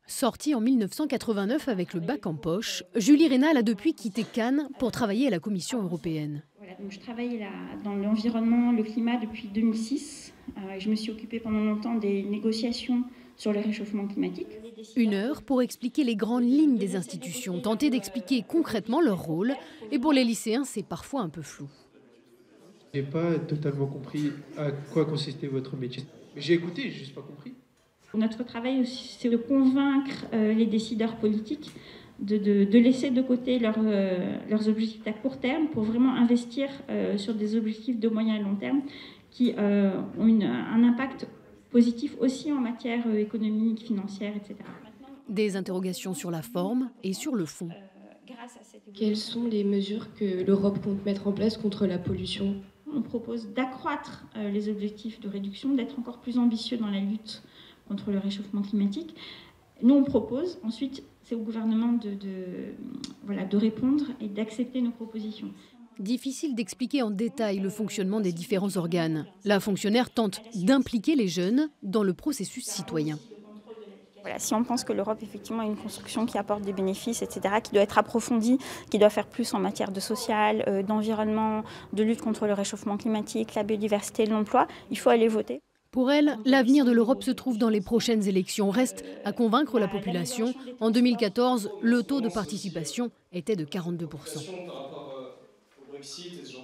Sortie en 1989 avec le bac en poche, Julie Rénal a depuis quitté Cannes pour travailler à la Commission européenne. Voilà, donc je travaille là, dans l'environnement, le climat depuis 2006. Je me suis occupée pendant longtemps des négociations sur le réchauffement climatique. 1 heure pour expliquer les grandes lignes des institutions, tenter d'expliquer concrètement leur rôle. Et pour les lycéens, c'est parfois un peu flou. J'ai pas totalement compris à quoi consistait votre métier. J'ai écouté, j'ai juste pas compris. Notre travail aussi, c'est de convaincre les décideurs politiques de laisser de côté leurs objectifs à court terme pour vraiment investir sur des objectifs de moyen et long terme qui ont un impact positif aussi en matière économique, financière, etc. Des interrogations sur la forme et sur le fond. Quelles sont les mesures que l'Europe compte mettre en place contre la pollution ? On propose d'accroître les objectifs de réduction, d'être encore plus ambitieux dans la lutte contre le réchauffement climatique. Nous, on propose, ensuite, c'est au gouvernement de répondre et d'accepter nos propositions. Difficile d'expliquer en détail le fonctionnement des différents organes. La fonctionnaire tente d'impliquer les jeunes dans le processus citoyen. Voilà, si on pense que l'Europe effectivement est une construction qui apporte des bénéfices, etc., qui doit être approfondie, qui doit faire plus en matière de social, d'environnement, de lutte contre le réchauffement climatique, la biodiversité, l'emploi, il faut aller voter. Pour elle, l'avenir de l'Europe se trouve dans les prochaines élections. Reste à convaincre la population. En 2014, le taux de participation était de 42%. Par rapport au Brexit,